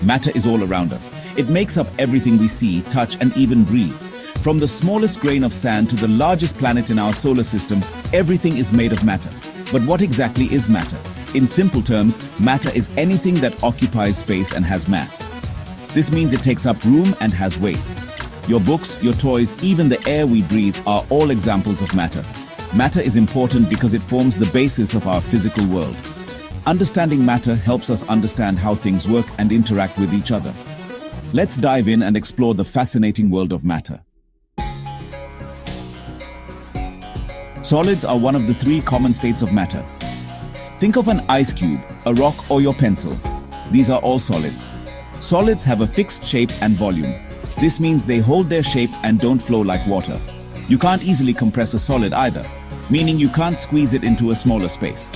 Matter is all around us. It makes up everything we see, touch, and even breathe. From the smallest grain of sand to the largest planet in our solar system, everything is made of matter. But what exactly is matter? In simple terms, matter is anything that occupies space and has mass. This means it takes up room and has weight. Your books, your toys, even the air we breathe are all examples of matter. Matter is important because it forms the basis of our physical world. Understanding matter helps us understand how things work and interact with each other. Let's dive in and explore the fascinating world of matter. Solids are one of the three common states of matter. Think of an ice cube, a rock, or your pencil. These are all solids. Solids have a fixed shape and volume. This means they hold their shape and don't flow like water. You can't easily compress a solid either, meaning you can't squeeze it into a smaller space.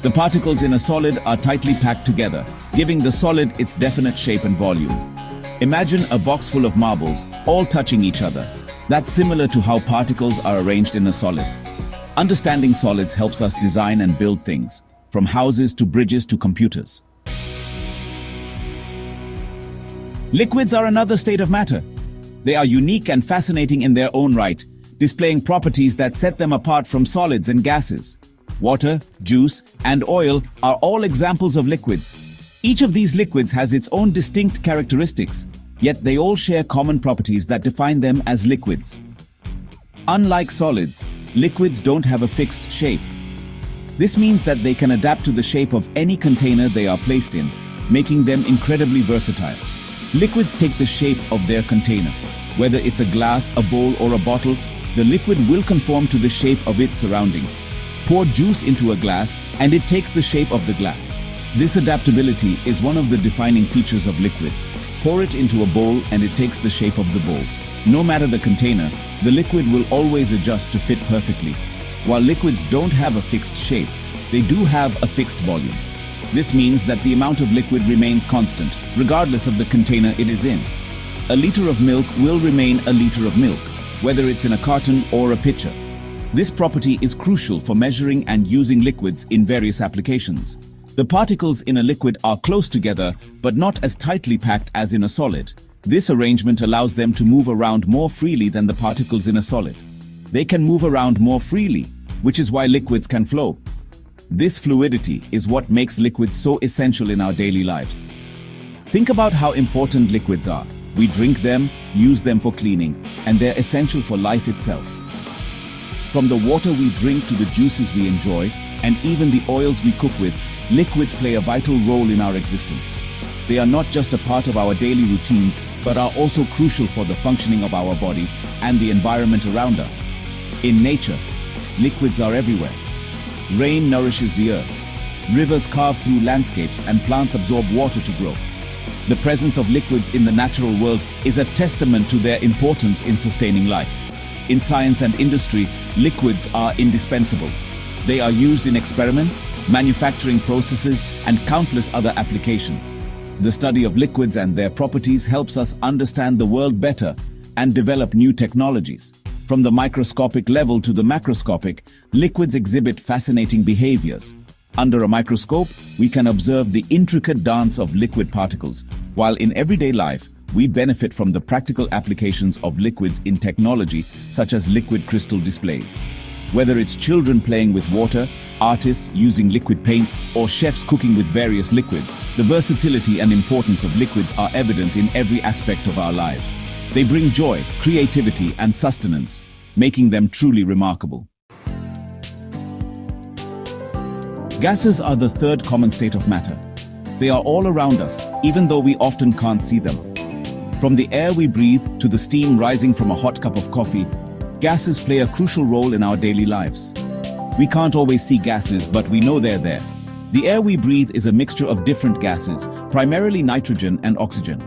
The particles in a solid are tightly packed together, giving the solid its definite shape and volume. Imagine a box full of marbles, all touching each other. That's similar to how particles are arranged in a solid. Understanding solids helps us design and build things, from houses to bridges to computers. Liquids are another state of matter. They are unique and fascinating in their own right, displaying properties that set them apart from solids and gases. Water, juice, and oil are all examples of liquids. Each of these liquids has its own distinct characteristics, yet they all share common properties that define them as liquids. Unlike solids, liquids don't have a fixed shape. This means that they can adapt to the shape of any container they are placed in, making them incredibly versatile. Liquids take the shape of their container. Whether it's a glass, a bowl, or a bottle, the liquid will conform to the shape of its surroundings. Pour juice into a glass, and it takes the shape of the glass. This adaptability is one of the defining features of liquids. Pour it into a bowl, and it takes the shape of the bowl. No matter the container, the liquid will always adjust to fit perfectly. While liquids don't have a fixed shape, they do have a fixed volume. This means that the amount of liquid remains constant, regardless of the container it is in. A liter of milk will remain a liter of milk, whether it's in a carton or a pitcher. This property is crucial for measuring and using liquids in various applications. The particles in a liquid are close together, but not as tightly packed as in a solid. This arrangement allows them to move around more freely than the particles in a solid. They can move around more freely, which is why liquids can flow. This fluidity is what makes liquids so essential in our daily lives. Think about how important liquids are. We drink them, use them for cleaning, and they're essential for life itself. From the water we drink to the juices we enjoy, and even the oils we cook with, liquids play a vital role in our existence. They are not just a part of our daily routines, but are also crucial for the functioning of our bodies and the environment around us. In nature, liquids are everywhere. Rain nourishes the earth. Rivers carve through landscapes and plants absorb water to grow. The presence of liquids in the natural world is a testament to their importance in sustaining life. In science and industry, liquids are indispensable. They are used in experiments, manufacturing processes, and countless other applications. The study of liquids and their properties helps us understand the world better and develop new technologies. From the microscopic level to the macroscopic, liquids exhibit fascinating behaviors. Under a microscope, we can observe the intricate dance of liquid particles, while in everyday life, we benefit from the practical applications of liquids in technology, such as liquid crystal displays. Whether it's children playing with water, artists using liquid paints, or chefs cooking with various liquids, the versatility and importance of liquids are evident in every aspect of our lives. They bring joy, creativity, and sustenance, making them truly remarkable. Gases are the third common state of matter. They are all around us, even though we often can't see them. From the air we breathe to the steam rising from a hot cup of coffee, gases play a crucial role in our daily lives. We can't always see gases, but we know they're there. The air we breathe is a mixture of different gases, primarily nitrogen and oxygen.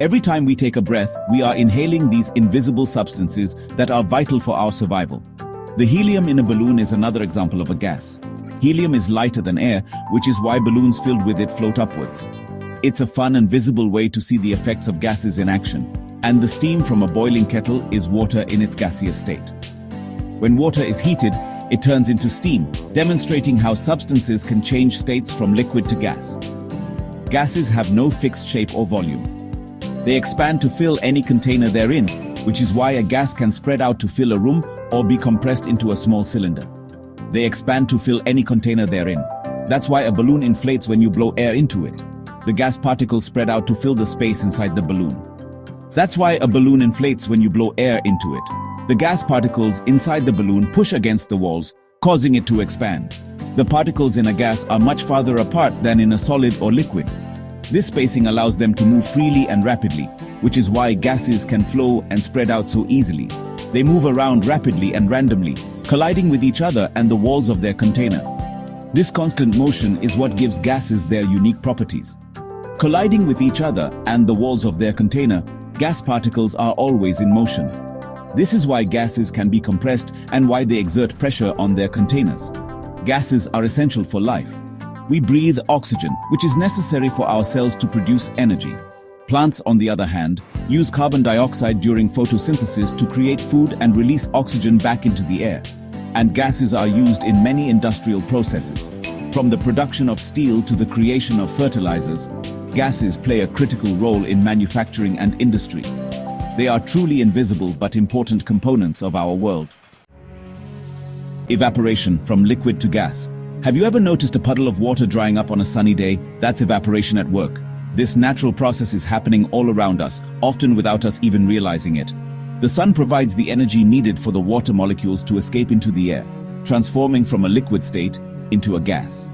Every time we take a breath, we are inhaling these invisible substances that are vital for our survival. The helium in a balloon is another example of a gas. Helium is lighter than air, which is why balloons filled with it float upwards. It's a fun and visible way to see the effects of gases in action. And the steam from a boiling kettle is water in its gaseous state. When water is heated, it turns into steam, demonstrating how substances can change states from liquid to gas. Gases have no fixed shape or volume. They expand to fill any container they're in, which is why a gas can spread out to fill a room or be compressed into a small cylinder. They expand to fill any container they're in. That's why a balloon inflates when you blow air into it. The gas particles spread out to fill the space inside the balloon. That's why a balloon inflates when you blow air into it. The gas particles inside the balloon push against the walls, causing it to expand. The particles in a gas are much farther apart than in a solid or liquid. This spacing allows them to move freely and rapidly, which is why gases can flow and spread out so easily. They move around rapidly and randomly, colliding with each other and the walls of their container. This constant motion is what gives gases their unique properties. Colliding with each other and the walls of their container, gas particles are always in motion. This is why gases can be compressed and why they exert pressure on their containers. Gases are essential for life. We breathe oxygen, which is necessary for our cells to produce energy. Plants, on the other hand, use carbon dioxide during photosynthesis to create food and release oxygen back into the air. And gases are used in many industrial processes. From the production of steel to the creation of fertilizers, gases play a critical role in manufacturing and industry. They are truly invisible but important components of our world. Evaporation from liquid to gas. Have you ever noticed a puddle of water drying up on a sunny day? That's evaporation at work. This natural process is happening all around us, often without us even realizing it. The sun provides the energy needed for the water molecules to escape into the air, transforming from a liquid state into a gas.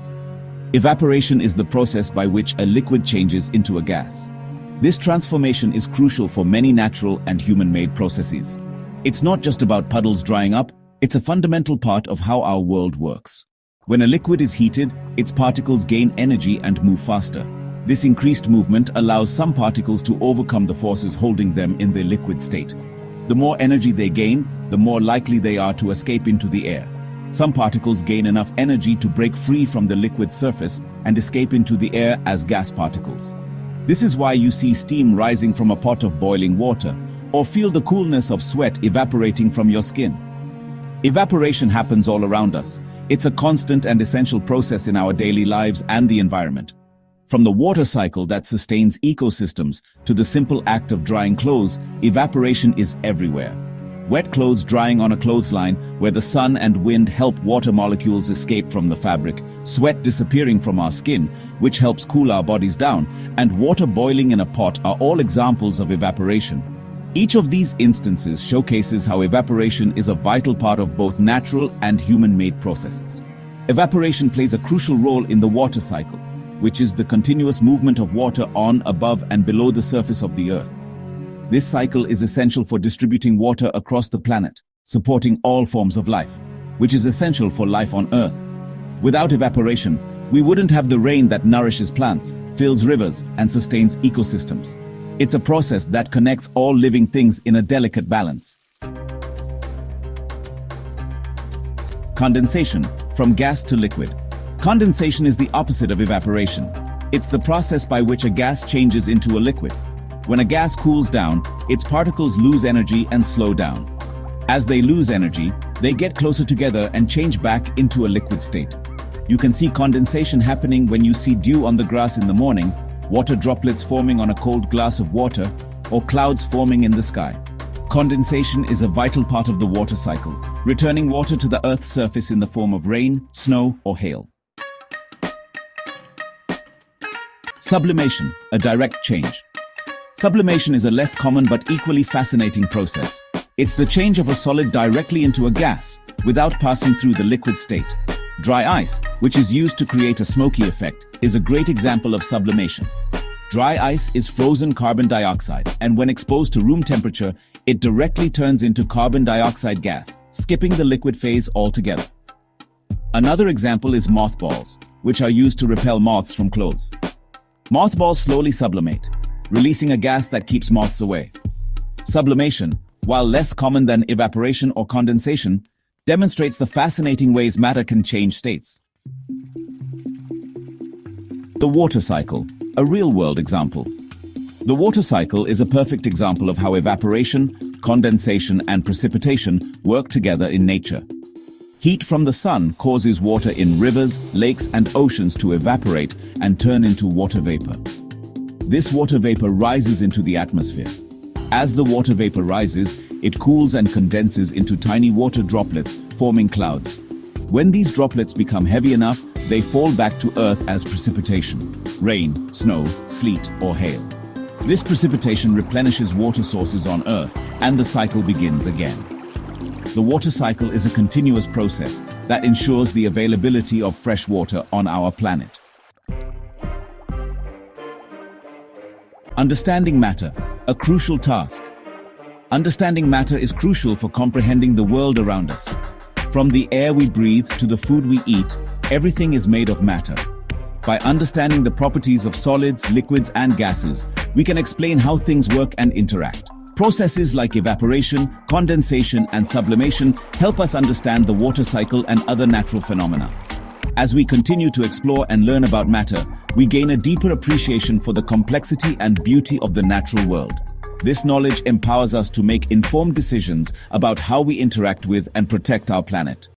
Evaporation is the process by which a liquid changes into a gas. This transformation is crucial for many natural and human-made processes. It's not just about puddles drying up, it's a fundamental part of how our world works. When a liquid is heated, its particles gain energy and move faster. This increased movement allows some particles to overcome the forces holding them in their liquid state. The more energy they gain, the more likely they are to escape into the air. Some particles gain enough energy to break free from the liquid surface and escape into the air as gas particles. This is why you see steam rising from a pot of boiling water, or feel the coolness of sweat evaporating from your skin. Evaporation happens all around us. It's a constant and essential process in our daily lives and the environment. From the water cycle that sustains ecosystems to the simple act of drying clothes, evaporation is everywhere. Wet clothes drying on a clothesline where the sun and wind help water molecules escape from the fabric, sweat disappearing from our skin, which helps cool our bodies down, and water boiling in a pot are all examples of evaporation. Each of these instances showcases how evaporation is a vital part of both natural and human-made processes. Evaporation plays a crucial role in the water cycle, which is the continuous movement of water on, above, and below the surface of the earth. This cycle is essential for distributing water across the planet, supporting all forms of life, which is essential for life on Earth. Without evaporation, we wouldn't have the rain that nourishes plants, fills rivers, and sustains ecosystems. It's a process that connects all living things in a delicate balance. Condensation, from gas to liquid. Condensation is the opposite of evaporation. It's the process by which a gas changes into a liquid. When a gas cools down, its particles lose energy and slow down. As they lose energy, they get closer together and change back into a liquid state. You can see condensation happening when you see dew on the grass in the morning, water droplets forming on a cold glass of water, or clouds forming in the sky. Condensation is a vital part of the water cycle, returning water to the Earth's surface in the form of rain, snow, or hail. Sublimation, a direct change. Sublimation is a less common but equally fascinating process. It's the change of a solid directly into a gas, without passing through the liquid state. Dry ice, which is used to create a smoky effect, is a great example of sublimation. Dry ice is frozen carbon dioxide, and when exposed to room temperature, it directly turns into carbon dioxide gas, skipping the liquid phase altogether. Another example is mothballs, which are used to repel moths from clothes. Mothballs slowly sublimate, releasing a gas that keeps moths away. Sublimation, while less common than evaporation or condensation, demonstrates the fascinating ways matter can change states. The water cycle, a real-world example. The water cycle is a perfect example of how evaporation, condensation, and precipitation work together in nature. Heat from the sun causes water in rivers, lakes, and oceans to evaporate and turn into water vapor. This water vapor rises into the atmosphere. As the water vapor rises, it cools and condenses into tiny water droplets, forming clouds. When these droplets become heavy enough, they fall back to Earth as precipitation: rain, snow, sleet, or hail. This precipitation replenishes water sources on Earth, and the cycle begins again. The water cycle is a continuous process that ensures the availability of fresh water on our planet. Understanding matter, a crucial task. Understanding matter is crucial for comprehending the world around us. From the air we breathe to the food we eat, everything is made of matter. By understanding the properties of solids, liquids, and gases, we can explain how things work and interact. Processes like evaporation, condensation, and sublimation help us understand the water cycle and other natural phenomena. As we continue to explore and learn about matter, we gain a deeper appreciation for the complexity and beauty of the natural world. This knowledge empowers us to make informed decisions about how we interact with and protect our planet.